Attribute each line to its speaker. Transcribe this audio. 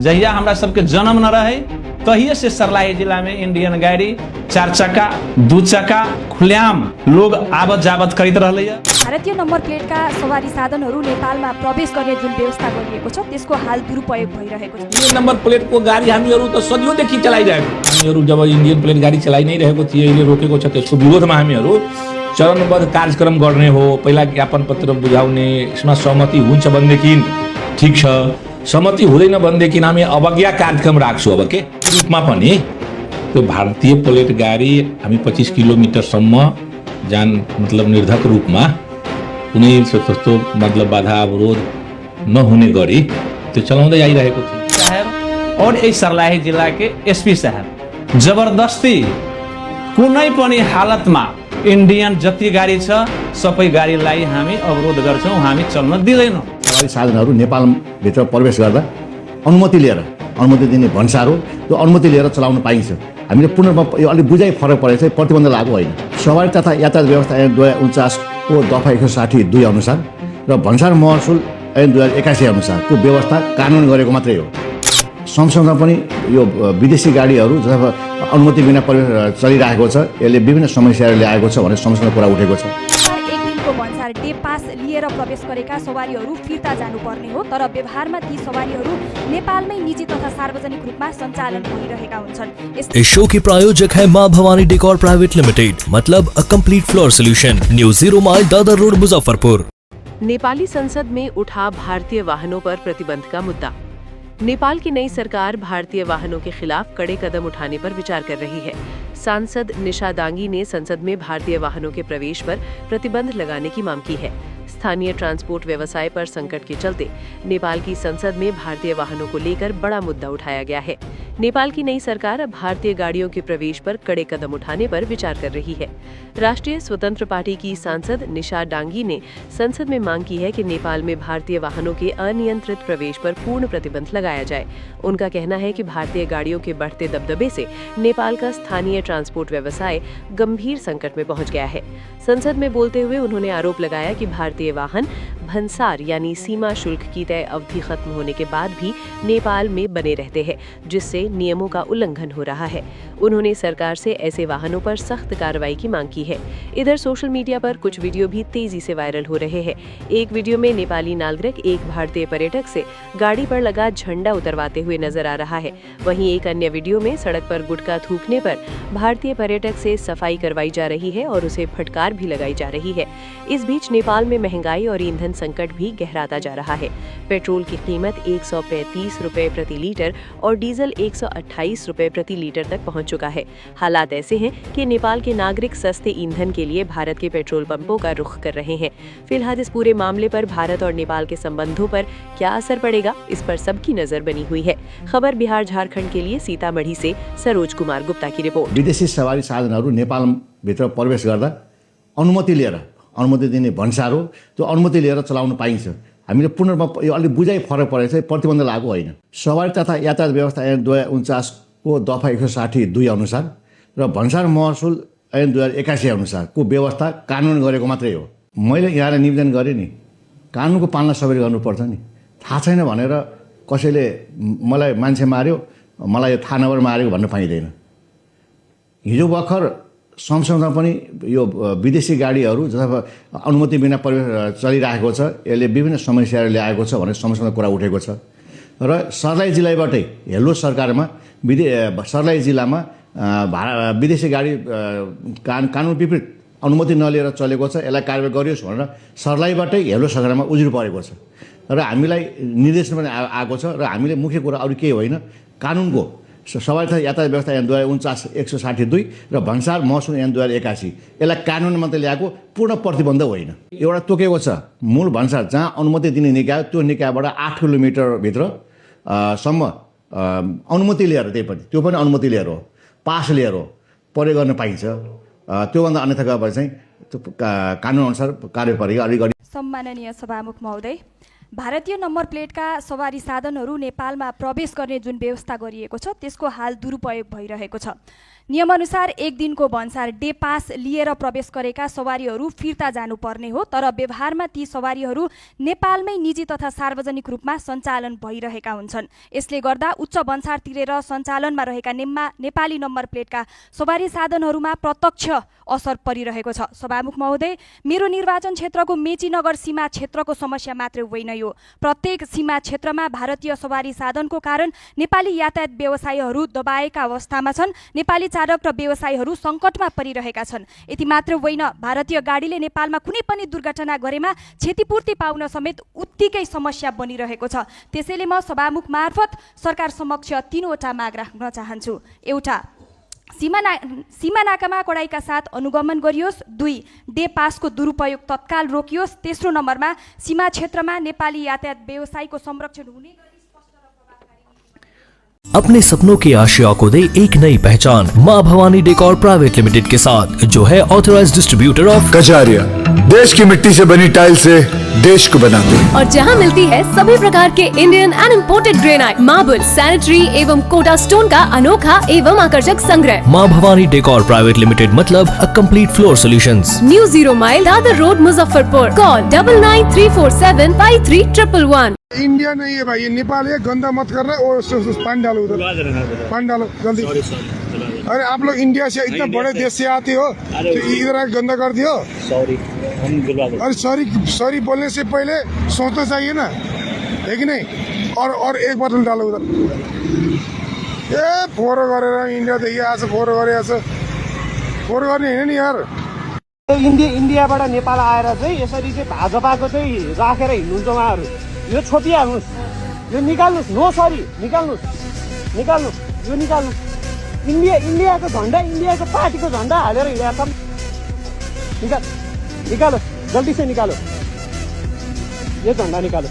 Speaker 1: जहिया हमरा सबके जन्म न रहे तहिए से सर्लाही जिला में इंडियन गाड़ी 4 चक्का 2 चक्का खुल्याम लोग आवत जावत करते रहले।
Speaker 2: भारतीय नम्बर प्लेटका सवारी साधनहरू नेपालमा प्रवेश गर्ने जुन व्यवस्था गरिएको छ त्यसको हाल दुरुपयोग भइरहेको छ।
Speaker 3: इंडियन नंबर प्लेट को गाड़ी हामीहरू त सदियोदेखि चलाइरहेको। हामीहरू जब इंडियन प्लेट गाडी चलाइ नै रहेको थियो, यसले रोकेको छ, त्यसको विरोधमा हामीहरू चरणबद्ध कार्यक्रम गर्ने हो। पहिला ज्ञापन पत्र बुझाउने, यसमा सहमति हुन्छ भनेदेखि ठीक छ, सहमति हुँदैन भनेदेखि हामी अवज्ञा कार्यक्रम राख्छौँ। अब के रूपमा पनि त्यो भारतीय प्लेट गाडी हामी 25 किलोमिटरसम्म जान मतलब निर्धक रूपमा कुनै त्यस्तो मतलब बाधा अवरोध नहुने गरी त्यो चलाउँदै आइरहेको थियो।
Speaker 1: साहब और यही सर्लाही जिला के एसपी साहब जबरदस्ती कुनै पनि हालतमा इंडियन जति गाडी छ सबै गाडीलाई हामी अवरोध गर्छौँ, हामी चल्न दिँदैनौँ।
Speaker 4: सवारी साधनहरू नेपालभित्र प्रवेश गर्दा अनुमति लिएर, अनुमति दिने भन्सार हो, त्यो अनुमति लिएर चलाउन पाइन्छ। हामीले पूर्णमा यो अलिक बुझाइ फरक परेको छ, प्रतिबन्ध लागू होइन। सवारी तथा यातायात व्यवस्था ऐन 2049 को दफा 160(2) अनुसार र भन्सार महसुल ऐन 2081 अनुसारको व्यवस्था कानुन गरेको मात्रै हो। सँगसँगै पनि यो विदेशी गाडीहरू जब अनुमति बिना प्रवेश चलिरहेको छ, यसले विभिन्न समस्याहरू ल्याएको छ भन्ने सँगसँगै कुरा उठेको छ।
Speaker 2: एक दिनको भन्सार डे पास लिएर प्रवेश गरेका सवारीहरू फिर्ता जानुपर्ने हो, तर व्यवहारमा ती सवारीहरू नेपालमै निजी तथा सार्वजनिक रूपमा सञ्चालन भइरहेका हुन्छन्।
Speaker 5: इस शो के प्रायोजक है माँ भवानी डेकोर प्राइवेट लिमिटेड, मतलब a complete floor solution, new 0 mile Dadar road Muzaffarpur.
Speaker 6: Nepali संसद में उठा भारतीय वाहनों पर प्रतिबंध का मुद्दा। नेपाल की नई सरकार भारतीय वाहनों के खिलाफ कड़े कदम उठाने पर विचार कर रही है। सांसद निशा दांगी ने संसद में भारतीय वाहनों के प्रवेश पर प्रतिबंध लगाने की मांग की है। स्थानीय ट्रांसपोर्ट व्यवसाय पर संकट के चलते नेपाल की संसद में भारतीय वाहनों को लेकर बड़ा मुद्दा उठाया गया है। नेपाल की नई सरकार अब भारतीय गाड़ियों के प्रवेश पर कड़े कदम उठाने पर विचार कर रही है। राष्ट्रीय स्वतंत्र पार्टी की सांसद निशा डांगी ने संसद में मांग की है कि नेपाल में भारतीय वाहनों के अनियंत्रित प्रवेश पर पूर्ण प्रतिबंध लगाया जाए। उनका कहना है कि भारतीय गाड़ियों के बढ़ते दबदबे से नेपाल का स्थानीय ट्रांसपोर्ट व्यवसाय गंभीर संकट में पहुंच गया है। संसद में बोलते हुए उन्होंने आरोप लगाया कि भारतीय वाहन भंसार यानी सीमा शुल्क की तय अवधि खत्म होने के बाद भी नेपाल में बने रहते हैं, जिससे नियमों का उल्लंघन हो रहा है। उन्होंने सरकार से ऐसे वाहनों पर सख्त कार्रवाई की मांग की है। इधर सोशल मीडिया पर कुछ वीडियो भी तेजी से वायरल हो रहे हैं। एक वीडियो में नेपाली नागरिक एक भारतीय पर्यटक से गाड़ी पर लगा झंडा उतरवाते हुए नजर आ रहा है। वहीं एक अन्य वीडियो में सड़क पर गुटखा थूकने पर भारतीय पर्यटक से सफाई करवाई जा रही है और उसे फटकार भी लगाई जा रही है। इस बीच नेपाल में महंगाई और ईंधन संकट भी गहराता जा रहा है। पेट्रोल की कीमत 135 रुपए प्रति लीटर और डीजल 128 रुपए प्रति लीटर तक पहुंच चुका है। हालात ऐसे हैं कि नेपाल के नागरिक सस्ते ईंधन के लिए भारत के पेट्रोल पंपों का रुख कर रहे हैं। फिलहाल इस पूरे मामले पर भारत और नेपाल के संबंधों पर क्या असर पड़ेगा, इस पर सबकी नजर बनी हुई है। खबर बिहार झारखंड के लिए सीतामढ़ी से सरोज कुमार गुप्ता की रिपोर्ट।
Speaker 4: विदेशी सवारी साधनहरू नेपालभित्र प्रवेश गर्दा अनुमति लिएर, अनुमति दिने भन्सार हो, त्यो अनुमति लिएर चलाउन पाइन्छ। हामीले पूर्णमा यो अलिक बुझाइ फरक परेको छ, प्रतिबन्ध लागू होइन। सवारी तथा यातायात व्यवस्था ऐन 2049 को दफा 160(2) अनुसार र भन्सार महसुल ऐन 2081 अनुसारको व्यवस्था कानुन गरेको मात्रै हो। मैले यहाँलाई निवेदन गरेँ नि, कानुनको पालना सबैले गर्नुपर्छ नि। थाहा छैन भनेर कसैले मलाई मान्छे मार्यो, मलाई यो थाहा नभएर मारेको भन्न पाइँदैन। हिजो भर्खर सँगसँगै पनि यो विदेशी गाडीहरू जब अनुमति बिना प्रवेश चलिरहेको छ, यसले विभिन्न समस्याहरू ल्याएको छ भन्ने सँगसँगै कुरा उठेको छ। र सर्लाही जिल्लाबाटै हेलो सरकारमा सर्लाही जिल्लामा विदेशी गाडी कानुन विपरीत अनुमति नलिएर चलेको छ, यसलाई कारबाही गरियोस् भनेर सर्लाहीबाटै हेलो सरकारमा उजुर परेको छ। र हामीलाई निर्देशन पनि आएको छ। र हामीले मुख्य कुरा अरू केही होइन, कानुनको सवारी तथा यातायात व्यवस्था ऐन 2049 160(2) र भन्सार महसुल ऐन 2081 यसलाई कानुन मात्रै ल्याएको, पूर्ण प्रतिबन्ध होइन। एउटा तोकेको छ मूल भन्सार जहाँ अनुमति दिने निकाय, त्यो निकायबाट 8 किलोमिटरभित्र सम्म अनुमति लिएर, त्यो पनि अनुमति लिएर हो, पास लिएर हो, प्रयोग गर्न पाइन्छ। त्योभन्दा अन्यथा गएपछि चाहिँ कानुन अनुसार कार्यवाही अलिकति।
Speaker 2: सम्माननीय सभामुख महोदय, भारतीय नम्बर प्लेटका सवारी साधनहरू नेपालमा प्रवेश गर्ने जुन व्यवस्था गरिएको छ त्यसको हाल दुरुपयोग भइरहेको छ। नियमअनुसार एक दिनको भन्सार डे पास लिएर प्रवेश गरेका सवारीहरू फिर्ता जानुपर्ने हो, तर व्यवहारमा ती सवारीहरू नेपालमै निजी तथा सार्वजनिक रूपमा सञ्चालन भइरहेका हुन्छन्। यसले गर्दा उच्च भन्सार तिरेर सञ्चालनमा रहेका नेपाली नम्बर प्लेटका सवारी साधनहरूमा प्रत्यक्ष असर परिरहेको छ। सभामुख महोदय, मेरो निर्वाचन क्षेत्रको मेचीनगर सीमा क्षेत्रको समस्या मात्रै होइन यो। प्रत्येक सीमा क्षेत्रमा भारतीय सवारी साधनको कारण नेपाली यातायात व्यवसायीहरू दबाएका अवस्थामा छन्। नेपाली चालक र व्यवसायीहरू सङ्कटमा परिरहेका छन्। यति मात्र होइन, भारतीय गाडीले नेपालमा कुनै पनि दुर्घटना गरेमा क्षतिपूर्ति पाउन समेत उत्तिकै समस्या बनिरहेको छ। त्यसैले म सभामुख मार्फत सरकार समक्ष 3वटा माग राख्न चाहन्छु। एउटा, सीमा नाकामा कडाइका साथ अनुगमन गरियोस्। 2, डे पासको दुरुपयोग तत्काल रोकियोस्। तेस्रो नम्बरमा सीमा क्षेत्रमा नेपाली यातायात व्यवसायको संरक्षण हुने
Speaker 5: अपने सपनों की आशिया को दे एक नई पहचान माँ भवानी डेकोर प्राइवेट लिमिटेड के साथ, जो है ऑथराइज्ड डिस्ट्रीब्यूटर ऑफ
Speaker 7: कजारिया। देश की मिट्टी से बनी टाइल से देश को बनाते हैं,
Speaker 8: और जहां मिलती है सभी प्रकार के Indian and imported granite, marble, sanitary एवं कोटा स्टोन का अनोखा एवं आकर्षक संग्रह।
Speaker 5: माँ भवानी डेकोर प्राइवेट लिमिटेड मतलब a complete floor solutions.
Speaker 8: New 0 mile Dadar road Muzaffarpur. Call 9934753111।
Speaker 9: India नहीं है भाई, ये नेपाल है। गंदा मत करना और पानी डालो उधर, पानी डालो जल्दी। अरे आप लोग इंडिया से इतना बड़े देश से आते हो तो इधर आके गंदा कर दियो। अरे सॉरी बोलने से पहले सोचना चाहिए ना, है कि नहीं? और एक बोतल डालो उधर। ए फोहोर गरेर इन्डिया देखि आज फोहोर गरे आज फोहोर गर्ने हैन नि यार।
Speaker 10: इन्डियाबाट नेपाल आएर चाहिँ यसरी चाहिँ भाजपाको चाहिँ राखेर हिँड्नुहुन्छ उहाँहरू। यो छोपिहाल्नुहोस्, यो निकाल्नुहोस्। नो सरी, निकाल्नुहोस्, यो निकाल्नुहोस्। इन्डियाको झन्डा, इन्डियाको पार्टीको झन्डा हालेर हिँडेका छन्। निकालो, जल्दी से निकालो, यो झन्डा निकालो।